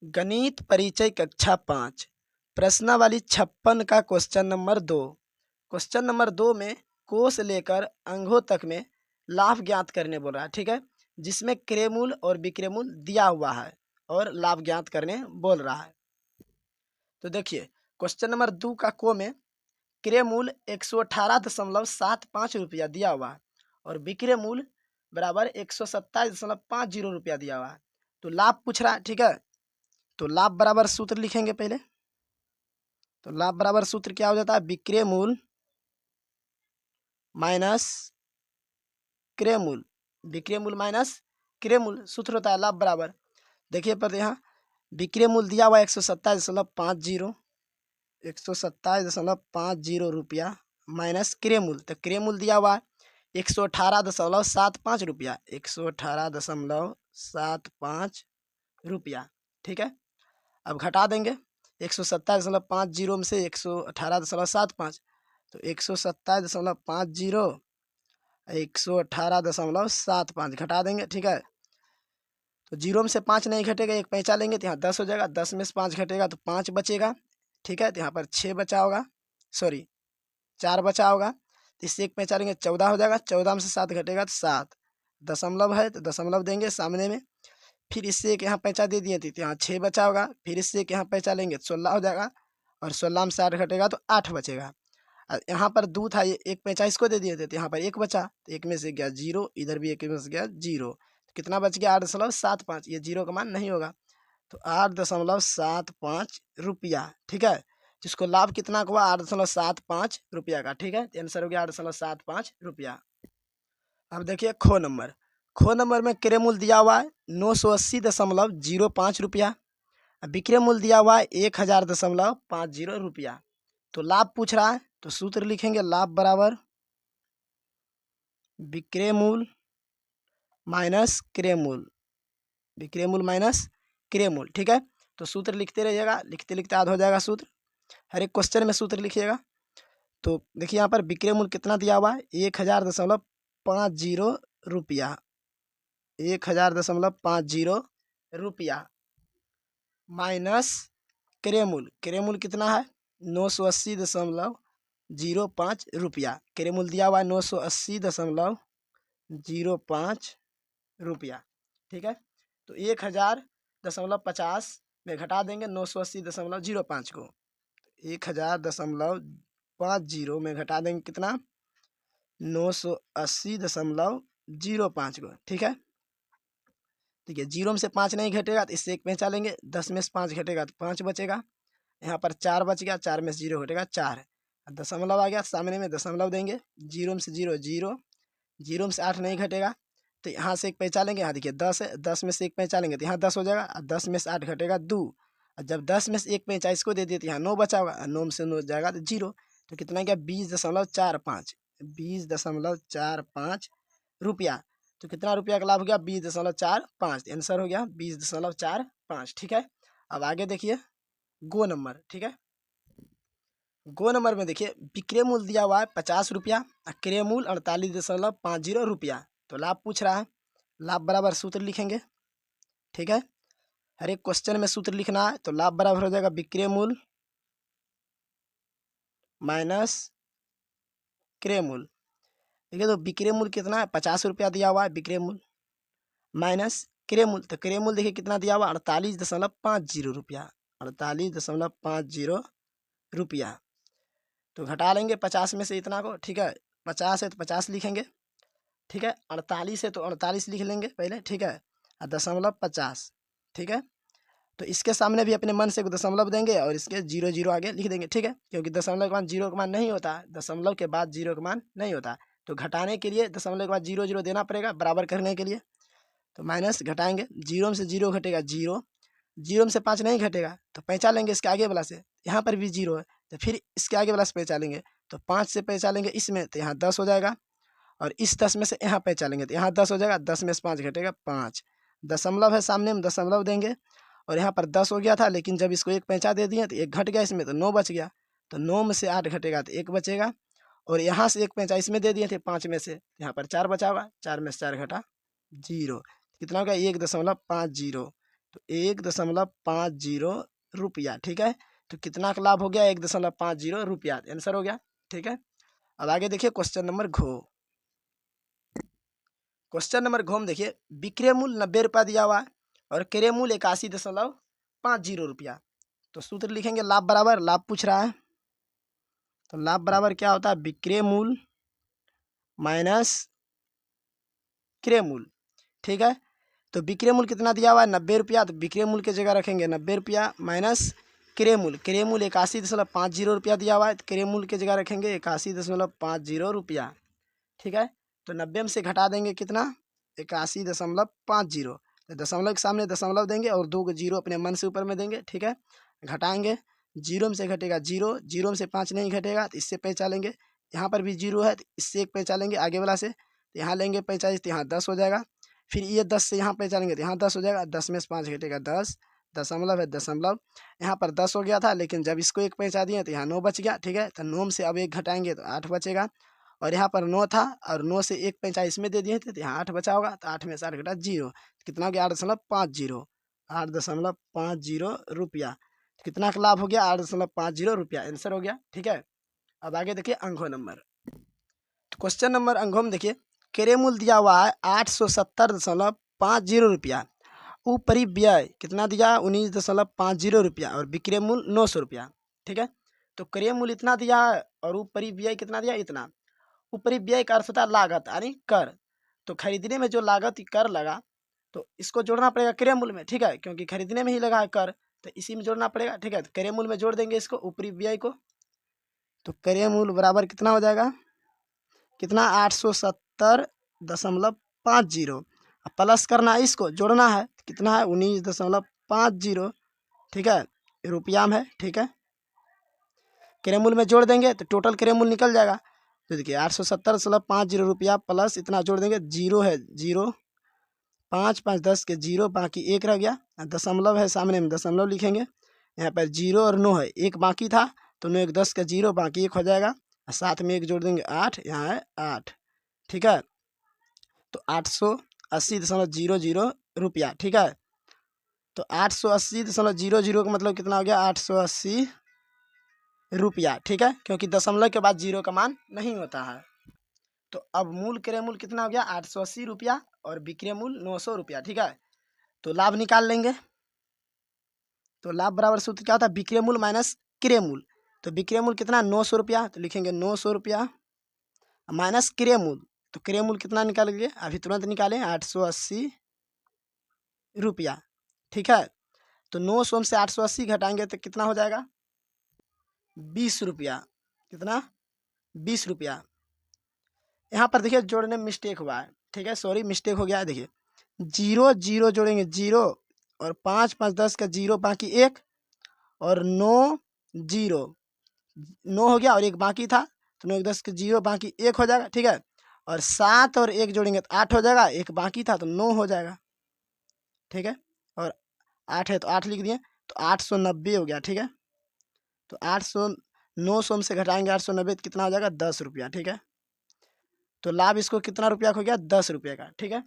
गणित परिचय कक्षा 5 प्रश्नावली 56 का क्वेश्चन नंबर 2। क्वेश्चन नंबर 2 में कोष लेकर अंगों तक में लाभ ज्ञात करने बोल रहा है, ठीक है, जिसमें क्रय मूल्य और विक्रय मूल्य दिया हुआ है और लाभ ज्ञात करने बोल रहा है। तो देखिए क्वेश्चन नंबर 2 का को में क्रय मूल्य 118.75 रुपया दिया हुआ है और विक्रय मूल्य बराबर 127.50 रुपया दिया हुआ है। तो लाभ पूछ रहा है, ठीक है। तो लाभ बराबर सूत्र लिखेंगे पहले। तो लाभ बराबर सूत्र क्या हो जाता है, विक्रय मूल्य माइनस क्रय मूल्य, विक्रय मूल्य माइनस क्रय मूल्य सूत्र होता है लाभ बराबर। देखिए पर यहाँ विक्रय मूल्य दिया हुआ है 127.50 127.50 रुपया माइनस क्रय मूल्य, तो क्रय मूल्य दिया हुआ है 118.75 रुपया 118.75 रुपया, ठीक है। अब घटा देंगे 127.50 में से 118.75, तो 127.50 118.75 घटा देंगे, ठीक है। तो जीरो में से 5 नहीं घटेगा, एक पैंचा लेंगे तो यहाँ 10 हो जाएगा, 10 में से 5 घटेगा तो 5 बचेगा, ठीक है। तो यहाँ पर 6 बचा होगा, सॉरी 4 बचा होगा, तो इससे एक पैंचा लेंगे 14 हो जाएगा, 14 में से 7 घटेगा तो 7, दशमलव है तो दशमलव देंगे सामने में, फिर इससे एक यहाँ पैंचा दे दिए थे तो यहाँ 6 बचा होगा, फिर इससे एक यहाँ पैंचा लेंगे तो 16 हो जाएगा और 16 में से 8 घटेगा तो 8 बचेगा। यहाँ पर 2 था, ये एक पैंचा इसको दे दिए थे तो यहाँ पर 1 बचा, तो 1 में से गया 0, इधर भी 1 में से गया 0, तो कितना बच गया 8.75, ये 0 का मान नहीं होगा, तो 8.75 रुपया, ठीक है। जिसको लाभ कितना का हुआ 8.75 रुपया का, ठीक है। आंसर हो गया 8.75 रुपया। अब देखिए खो नंबर में क्रय मूल्य दिया हुआ है 980.05 रुपया, विक्रय मूल्य दिया हुआ है 1000.50 रुपया। तो लाभ पूछ रहा है, तो सूत्र लिखेंगे लाभ बराबर विक्रय मूल्य माइनस क्रय मूल्य, विक्रय मूल्य माइनस क्रय मूल्य, ठीक है। तो सूत्र लिखते रहिएगा, लिखते लिखते याद हो जाएगा सूत्र, हर एक क्वेश्चन में सूत्र लिखिएगा। तो देखिए यहाँ पर विक्रय मूल्य कितना दिया हुआ है 1000.50 रुपया, 1000.50 रुपया माइनस क्रय मूल्य कितना है 980.05 रुपया, क्रय मूल्य दिया हुआ है 980.05 रुपया, ठीक है। तो 1000.50 में घटा देंगे 980.05 को, 1000.50 में घटा देंगे कितना 980.05 को, ठीक है। ठीक है, 0 में से 5 नहीं घटेगा तो इससे एक पैंचा लेंगे, 10 में से 5 घटेगा तो 5 बचेगा, यहाँ पर 4 बच गया, 4 में से 0 घटेगा 4, दशमलव आ गया सामने में, दशमलव देंगे, 0 में से 0 0, 0 में से 8 नहीं घटेगा तो यहाँ से एक पैंचा लेंगे, यहाँ देखिए 10 है, 10 में से एक पैंचा लेंगे तो यहाँ 10 हो जाएगा, और 10 में से 8 घटेगा 2, और जब 10 में से एक पैंचा इसको दे दिए तो यहाँ 9 बचा होगा, 9 में से 9 जाएगा तो 0, तो कितना गया 20.45 20.45 रुपया। तो कितना रुपया का लाभ हो गया 20.45, आंसर हो गया 20.45, ठीक है। अब आगे देखिए गो नंबर, ठीक है। गो नंबर में देखिए विक्रय मूल्य दिया हुआ है 50 रुपया और क्रय मूल्य 48.50 रुपया। तो लाभ पूछ रहा है, लाभ बराबर सूत्र लिखेंगे, ठीक है। हर एक क्वेश्चन में सूत्र लिखना है, तो लाभ बराबर हो जाएगा विक्रय मूल्य माइनस क्रय मूल्य, ठीक है। तो विक्रय मूल्य कितना है 50 रुपया दिया हुआ है विक्रय मूल्य, माइनस क्रय मूल्य, तो क्रय मूल्य देखिए कितना दिया हुआ 48.50 रुपया, 48.50 रुपया। तो घटा लेंगे 50 में से इतना को, ठीक है, 50 है तो 50 लिखेंगे, ठीक है, 48 है तो 48 लिख लेंगे पहले, ठीक है, और दशमलव 50, ठीक है। तो इसके सामने भी अपने मन से दशमलव देंगे और इसके 0 0 आगे लिख देंगे, ठीक है, क्योंकि दशमलव के बाद 0 का मान नहीं होता है, दशमलव के बाद 0 का मान नहीं होता, तो घटाने के लिए दशमलव के बाद 0 0 देना पड़ेगा बराबर करने के लिए। तो माइनस घटाएंगे, 0 में से 0 घटेगा 0, 0 में से 5 नहीं घटेगा तो पैंचा लेंगे इसके आगे वाला से, यहाँ पर भी 0 है तो फिर इसके आगे वाला से पैंचा लेंगे, तो 5 से पैंचा लेंगे इसमें तो यहाँ 10 हो जाएगा, और इस 10 में से यहाँ पैंचा लेंगे तो यहाँ 10 हो जाएगा, 10 में से 5 घटेगा 5, दशमलव है सामने में दशमलव देंगे, और यहाँ पर 10 हो गया था लेकिन जब इसको एक पैंचा दे दिए तो एक घट गया इसमें तो 9 बच गया, तो 9 में से 8 घटेगा तो 1 बचेगा, और यहाँ से एक पैंचा इसमें दे दिए थे 5 में से, यहाँ पर 4 बचा होगा, 4 में से 4 घटा 0, कितना हो गया 1.50, तो 1.50 रुपया। ठीक है, तो कितना का लाभ हो गया? 1.50 रुपया आंसर हो गया। ठीक है, अब आगे देखिए क्वेश्चन नंबर घो। क्वेश्चन नंबर घो में देखिए विक्रय मूल्य 90 रुपया दिया हुआ है और क्रय मूल्य 81.50 रुपया। तो सूत्र लिखेंगे लाभ बराबर, लाभ पूछ रहा है तो लाभ बराबर क्या होता है? विक्रय मूल्य माइनस क्रय मूल्य। ठीक है, तो विक्रय मूल्य कितना दिया हुआ है? 90 रुपया। तो विक्रय मूल्य की जगह रखेंगे 90 रुपया माइनस क्रय मूल्य। क्रय मूल्य 81.50 रुपया दिया हुआ है, तो क्रय मूल्य की जगह रखेंगे 81.50 रुपया। ठीक है, तो 90 में से घटा देंगे कितना? 81.50। तो दशमलव के सामने दशमलव देंगे और 2 जीरो अपने मन से ऊपर में देंगे। ठीक है, घटाएंगे, जीरो में से घटेगा जीरो, जीरो में से 5 नहीं घटेगा तो इससे पहचानेंगे। यहाँ पर भी जीरो है तो इससे एक पहचानेंगे आगे वाला से, तो यहाँ लेंगे 45 तो यहाँ 10 हो जाएगा। फिर ये 10 से यहाँ पहचानेंगे तो यहाँ 10 हो जाएगा, 10 में से 5 घटेगा 10, दशमलव है दशमलव। यहाँ पर 10 हो गया था लेकिन जब इसको एक पहचान दिए तो यहाँ 9 बच गया। ठीक है, तो 9 में से अब एक घटाएंगे तो 8 बचेगा और यहाँ पर 9 था और 9 से एक 45 इसमें दे दिए थे तो यहाँ 8 बचा होगा। तो 8 में से 8 घटा 0, कितना हो गया? 8.50, 8.50 रुपया। कितना का लाभ हो गया? 8.50 रुपया आंसर हो गया। ठीक है, अब आगे देखिए अंगो नंबर। तो क्वेश्चन नंबर अंगों में देखिए क्रय मूल्य दिया हुआ है 870.50 रुपया। उपरिव्यय कितना दिया? 19.50 रुपया और विक्रय मूल्य 900 रुपया। ठीक है, तो क्रय मूल्य इतना दिया है और उपरिव्यय कितना दिया? इतना। उपरिव्यय का अर्थ होता है लागत यानी कर। तो खरीदने में जो लागत कर लगा तो इसको जोड़ना पड़ेगा क्रय मूल्य में। ठीक है, क्योंकि खरीदने में ही लगा है कर तो इसी में जोड़ना पड़ेगा। ठीक है, तो क्रय मूल्य में जोड़ देंगे इसको उपरिव्यय को। तो क्रय मूल्य बराबर कितना हो जाएगा? कितना? 870.50। प्लस करना है, इसको जोड़ना है, कितना है? 19.50। ठीक है, रुपया में है। ठीक है, क्रय मूल्य में जोड़ देंगे तो टोटल क्रय मूल्य निकल जाएगा। तो देखिए 870.50 रुपया प्लस इतना जोड़ देंगे, जीरो है जीरो, 5 5 10 के जीरो, बाकी एक रह गया, दशमलव है सामने में दशमलव लिखेंगे। यहाँ पर जीरो और 9 है, एक बाकी था तो 9 1 10 का जीरो, बाकी एक हो जाएगा, साथ में एक जोड़ देंगे 8, यहाँ है 8। ठीक है, तो 880.00 रुपया। ठीक है, तो 880.00 का मतलब कितना हो गया? 880 रुपया। ठीक है, क्योंकि दशमलव के बाद जीरो का मान नहीं होता है। तो अब मूल क्रय मूल्य कितना हो गया? 880 रुपया और विक्रय मूल्य 900 रुपया। ठीक है, तो लाभ निकाल लेंगे। तो लाभ बराबर सूत्र क्या होता है? विक्रय मूल्य माइनस क्रय मूल्य। तो विक्रय मूल्य कितना? 900 रुपया, तो लिखेंगे 900 रुपया माइनस क्रय मूल्य। तो क्रय मूल्य कितना निकालेंगे? अभी तुरंत निकालें, 880 रुपया। ठीक है, तो 900 से 880 घटाएंगे तो कितना हो जाएगा? 20 रुपया। कितना? 20 रुपया। यहाँ पर देखिए जोड़ने में मिस्टेक हुआ है। ठीक है, सॉरी मिस्टेक हो गया है। देखिए जीरो जीरो जोड़ेंगे जीरो और 5 5 10 का जीरो, बाकी एक और 9 जीरो, 9 हो गया और एक बाकी था तो 9 1 10 के जीरो, बाकी एक हो जाएगा। ठीक है, और 7 और एक जोड़ेंगे तो 8 हो जाएगा, एक बाकी था तो 9 हो जाएगा। ठीक है, और 8 है तो 8 लिख दिए, तो 890 हो गया। ठीक है, तो 800 900 में से घटाएंगे 890 तो कितना हो जाएगा? 10 रुपया। ठीक है, तो लाभ इसको कितना रुपया हो गया? 10 रुपये का। ठीक है,